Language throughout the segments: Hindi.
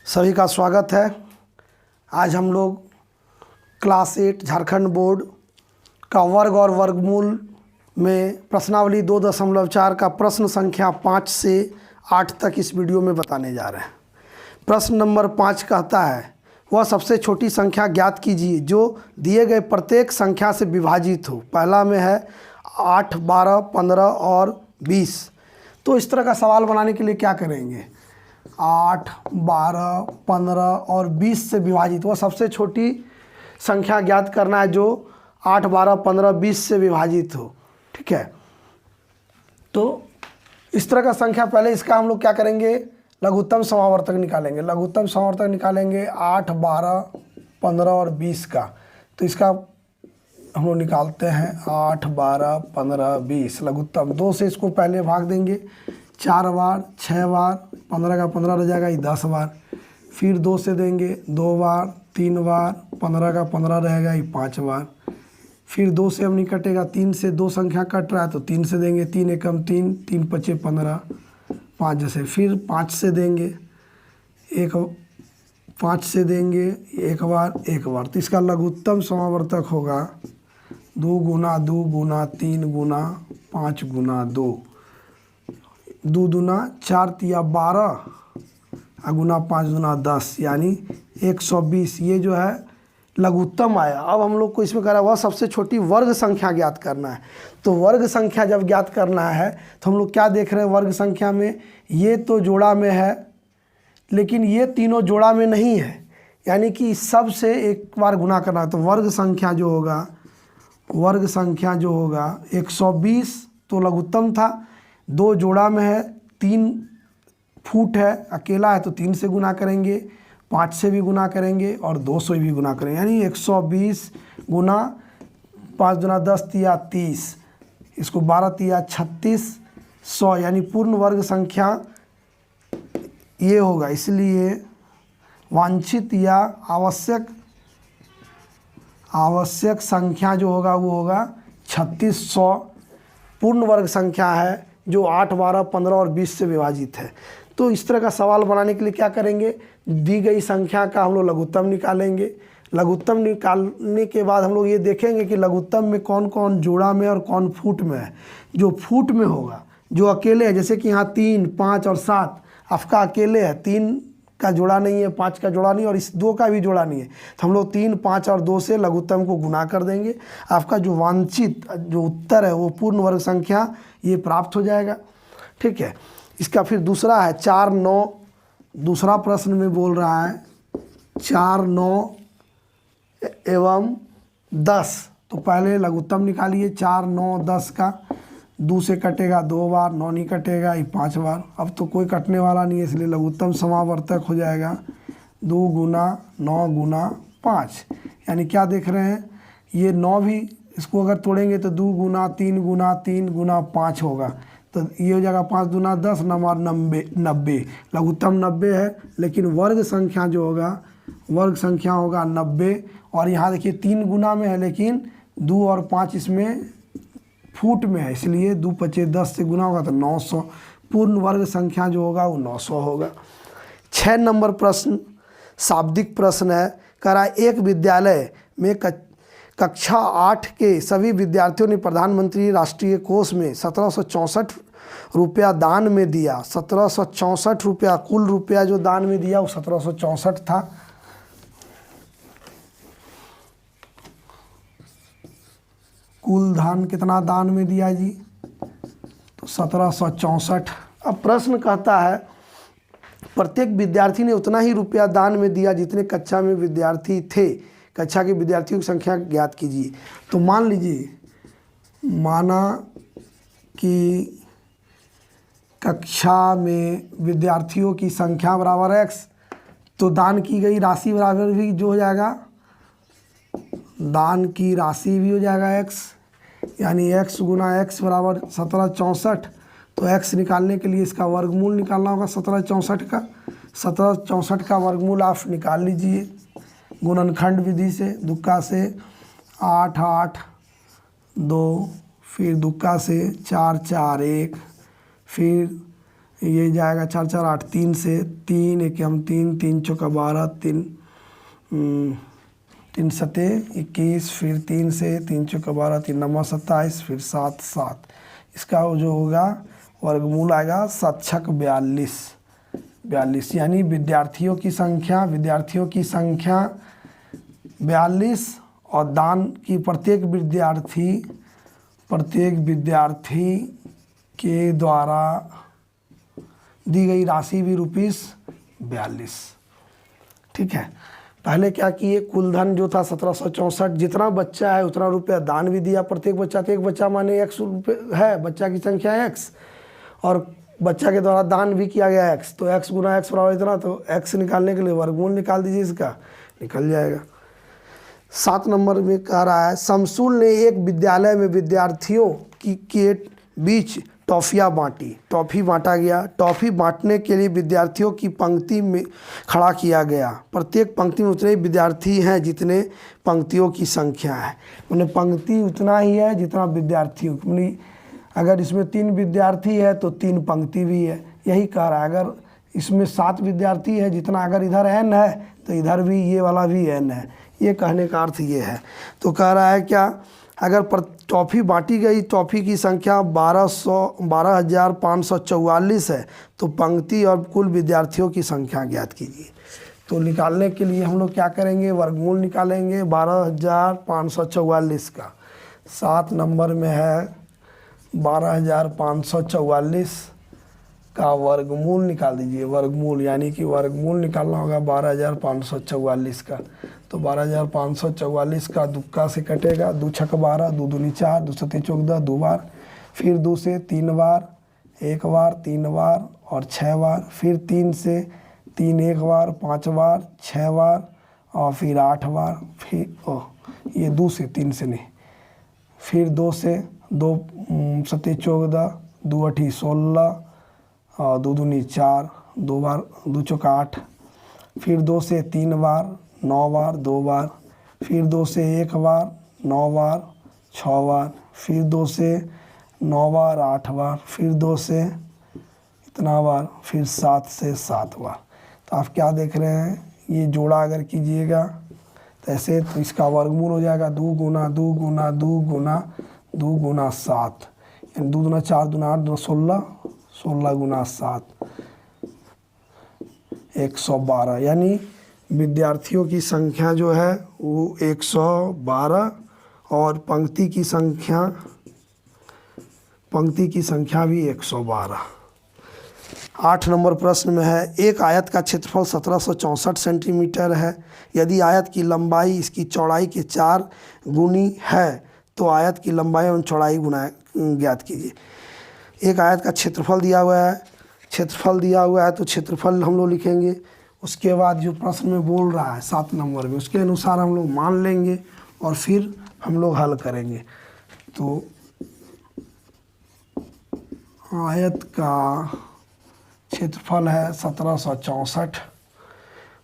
सभी का स्वागत है। आज हम लोग क्लास 8 झारखंड बोर्ड का वर्ग और वर्गमूल में प्रश्नावली 2.4 का प्रश्न संख्या 5 से 8 तक इस वीडियो में बताने जा रहे हैं। प्रश्न नंबर 5 कहता है वह सबसे छोटी संख्या ज्ञात कीजिए जो दिए गए प्रत्येक संख्या से विभाजित हो। पहला में है 8, 12, 15 और 20। तो इस तरह का सवाल बनाने के लिए क्या करेंगे? 8, 12, 15 और 20 से विभाजित, वह सबसे छोटी संख्या ज्ञात करना है जो 8, 12, 15, 20 से विभाजित हो। ठीक है, तो इस तरह का संख्या पहले इसका हम लोग क्या करेंगे? लघुत्तम समावर्तक निकालेंगे। लघुत्तम समावर्तक निकालेंगे 8, 12, 15 और 20 का। तो इसका हम लोग निकालते हैं 8, 12, 15, 20 लघुत्तम। 2 से इसको पहले भाग देंगे 4 बार, 6 बार, 15 का 15 रह जाएगा, ये 10 बार। फिर 2 से देंगे 2 बार, 3 बार, 15 का 15 रहेगा, ये 5 बार। फिर 2 से अब नहीं कटेगा, 3 से 2 संख्या कट रहा है तो 3 से देंगे, 3 एकम 3, 3 पचे 15, 5 जैसे। फिर 5 से देंगे 5 से देंगे 1 बार, 1 बार। तो इसका लघुत्तम समावर्तक होगा 2 गुना 2 गुना 3 गुना 5 गुना 2। 2 दूना 4 तिया 12 गुना 5 दूना 10, यानी 120। ये जो है लघुत्तम आया। अब हम लोग को इसमें कह रहा है वह सबसे छोटी वर्ग संख्या ज्ञात करना है। तो वर्ग संख्या जब ज्ञात करना है तो हम लोग क्या देख रहे हैं? वर्ग संख्या में ये तो जोड़ा में है लेकिन ये तीनों जोड़ा में नहीं है, यानी कि सब से एक बार गुना करना है। तो वर्ग संख्या जो होगा 120 तो लघुत्तम था, 2 जोड़ा में है, 3 फुट है, अकेला है तो 3 से गुना करेंगे, 5 से भी गुना करेंगे और 2 से भी गुना करेंगे, यानी 120 गुना 5 दूना 10 तिया 30, इसको 12 तिया 36, 100, यानी पूर्ण वर्ग संख्या ये होगा। इसलिए वांछित या आवश्यक संख्या जो होगा वो होगा 3600 पूर्ण वर्ग संख्या है जो 8, 12, 15 और 20 से विभाजित है। तो इस तरह का सवाल बनाने के लिए क्या करेंगे? दी गई संख्या का हम लोग लघुत्तम निकालेंगे। लघुत्तम निकालने के बाद हम लोग ये देखेंगे कि लघुत्तम में कौन कौन जोड़ा में और कौन फुट में है। जो फुट में होगा, जो अकेले है, जैसे कि यहाँ 3, 5 और 7 आपका अकेले है, 3 का जोड़ा नहीं है, 5 का जोड़ा नहीं और इस 2 का भी जोड़ा नहीं है, तो हम लोग 3, 5 और 2 से लघुत्तम को गुना कर देंगे। आपका जो वांछित जो उत्तर है वो पूर्ण वर्ग संख्या ये प्राप्त हो जाएगा। ठीक है, इसका फिर दूसरा है 4, 9। दूसरा प्रश्न में बोल रहा है 4, 9 एवं 10। तो पहले लघुत्तम निकालिए 4, 9, 10 का। 2 से कटेगा 2 बार, 9 नहीं कटेगा, ये 5 बार। अब तो कोई कटने वाला नहीं है, इसलिए लघुत्तम समावर्तक हो जाएगा 2 गुना 9 गुना 5। यानी क्या देख रहे हैं? ये 9 भी इसको अगर तोड़ेंगे तो 2 गुना 3 गुना 3 गुना 5 होगा, तो ये हो जाएगा 5 दूना 10, 90। लघुत्तम 90 है, लेकिन वर्ग संख्या होगा 90। और यहाँ देखिए 3 गुना में है लेकिन 2 और 5 इसमें फुट में है, इसलिए 2 पचे 10 से गुना होगा तो 900। पूर्ण वर्ग संख्या जो होगा वो 900 होगा। 6 नंबर प्रश्न शाब्दिक प्रश्न है। कह रहा है एक विद्यालय में कक्षा 8 के सभी विद्यार्थियों ने प्रधानमंत्री राष्ट्रीय कोष में 1764 रुपया दान में दिया। 1764 रुपया, कुल रुपया जो दान में दिया वो 1764 था। कुल दान कितना दान में दिया जी? तो 1764। अब प्रश्न कहता है प्रत्येक विद्यार्थी ने उतना ही रुपया दान में दिया जितने कक्षा में विद्यार्थी थे। कक्षा के विद्यार्थियों की संख्या ज्ञात कीजिए। तो मान लीजिए, माना कि कक्षा में विद्यार्थियों की संख्या बराबर x, तो दान की गई राशि बराबर भी जो हो जाएगा, दान की राशि भी हो जाएगा x, यानी x गुना x बराबर 1764। तो x निकालने के लिए इसका वर्गमूल निकालना होगा 1764 का। 1764 का वर्गमूल आप निकाल लीजिए गुणनखंड विधि से। दुक्का से 8, 8, 2, फिर दुक्का से 4, 4, 1, फिर ये जाएगा 4 4 8, 3 से 3 1 हम 3 3 चौका 12, 3 सते 21, फिर 3 से 3 चौका 12, 3 नवा 27, फिर 7 7। इसका जो होगा वर्गमूल आएगा 7 छक 42, यानी विद्यार्थियों की संख्या 42 और दान की प्रत्येक विद्यार्थी के द्वारा दी गई राशि भी ₹42। ठीक है, पहले क्या किए, कुल धन जो था 1764, जितना बच्चा है उतना रुपया दान भी दिया प्रत्येक बच्चा। तो एक बच्चा माने X है, बच्चा की संख्या है X, और बच्चा के द्वारा दान भी किया गया X, तो X गुना X बराबर इतना, तो X निकालने के लिए वर्गमूल निकाल दीजिए, इसका निकल जाएगा। 7 नंबर में कह रहा है शमसुल ने एक विद्यालय में विद्यार्थियों के बीच टॉफ़ियाँ बांटी। टॉफ़ी बांटा गया। टॉफ़ी बांटने के लिए विद्यार्थियों की पंक्ति में खड़ा किया गया। प्रत्येक पंक्ति में उतने विद्यार्थी हैं जितने पंक्तियों की संख्या है। उन्हें पंक्ति उतना ही है जितना विद्यार्थियों, अगर इसमें 3 विद्यार्थी है तो 3 पंक्ति भी है, यही कह रहा है। अगर इसमें 7 विद्यार्थी है जितना, अगर इधर n है तो इधर भी ये वाला भी n है, ये कहने का अर्थ ये है। तो कह रहा है क्या, अगर टॉफ़ी बांटी गई, टॉफ़ी की संख्या 12,544 है, तो पंक्ति और कुल विद्यार्थियों की संख्या ज्ञात कीजिए। तो निकालने के लिए हम लोग क्या करेंगे, वर्गमूल निकालेंगे 12,544 का। 7 नंबर में है 12,544 का वर्गमूल निकाल दीजिए। वर्गमूल यानी कि वर्गमूल निकालना होगा 12,544 का। तो 12,544 का दुक्का से कटेगा, 2 छक 12, 2 दूनी 4, 2 सते 14, 2 बार, फिर 2 से 3 बार, 1 बार, 3 बार और 6 बार, फिर 3 से 3 1 बार, 5 बार, 6 बार और फिर 8 बार, फिर ये 2 से 3 से नहीं, फिर 2 से 2 सते 14, 2 अठी 16 और 2 दूनी 4, 2 बार 2 चौका 8, फिर 2 से 3 बार, 9 बार, 2 बार, फिर 2 से 1 बार, 9 बार, 6 बार, फिर 2 से 9 बार, 8 बार, फिर 2 से इतना बार, फिर 7 से 7 बार। तो आप क्या देख रहे हैं, ये जोड़ा अगर कीजिएगा तो ऐसे, तो इसका वर्गमूल हो जाएगा 2 गुना 2 गुना 2 गुना 2 गुना 7, यानी 2 दूना 4, 2 दूना 8, 2 16, 16 गुना 7, 112। यानी विद्यार्थियों की संख्या जो है वो 112 और पंक्ति की संख्या भी 112। 8 नंबर प्रश्न में है, एक आयत का क्षेत्रफल 1764 सेंटीमीटर है। यदि आयत की लंबाई इसकी चौड़ाई के 4 गुनी है तो आयत की लंबाई और चौड़ाई गुना ज्ञात कीजिए। एक आयत का क्षेत्रफल दिया हुआ है, तो क्षेत्रफल हम लोग लिखेंगे। उसके बाद जो प्रश्न में बोल रहा है 7 नंबर में, उसके अनुसार हम लोग मान लेंगे और फिर हम लोग हल करेंगे। तो आयत का क्षेत्रफल है 1764।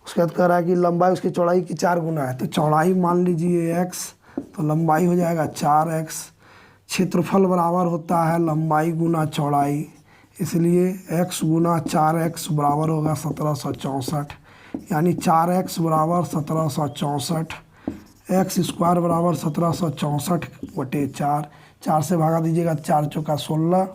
उसके बाद कह रहा है कि लंबाई उसकी चौड़ाई की 4 गुना है, तो चौड़ाई मान लीजिए x, तो लंबाई हो जाएगा 4x। क्षेत्रफल बराबर होता है लंबाई गुना चौड़ाई, इसलिए x गुना 4x बराबर होगा 1764, यानी 4x बराबर 1764, x स्क्वायर बराबर 1764/4। 4 से भागा दीजिएगा, 4 चौका 16,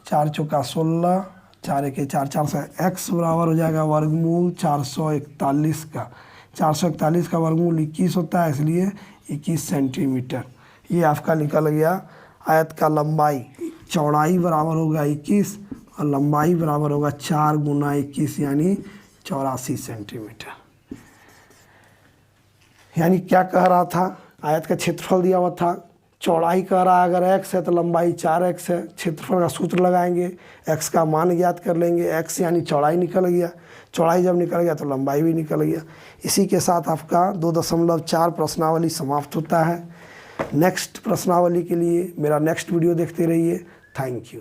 4 चौका 16, 4 1 4, 4 से x बराबर हो जाएगा वर्गमूल 441 का। 441 का वर्गमूल 21 होता है, इसलिए 21 सेंटीमीटर। ये आपका निकल गया। आयत का लंबाई, चौड़ाई बराबर होगा 21 और लंबाई बराबर होगा 4 गुना 21, यानी 84 सेंटीमीटर। यानी क्या कह रहा था, आयत का क्षेत्रफल दिया हुआ था, चौड़ाई कह रहा है अगर x है तो लंबाई 4x है। क्षेत्रफल का सूत्र लगाएंगे, x का मान ज्ञात कर लेंगे, x यानी चौड़ाई निकल गया। चौड़ाई जब निकल गया तो लंबाई भी निकल गया। इसी के साथ आपका 2.4 प्रश्नावली समाप्त होता है। नेक्स्ट प्रश्नावली के लिए मेरा नेक्स्ट वीडियो देखते रहिए। Thank you.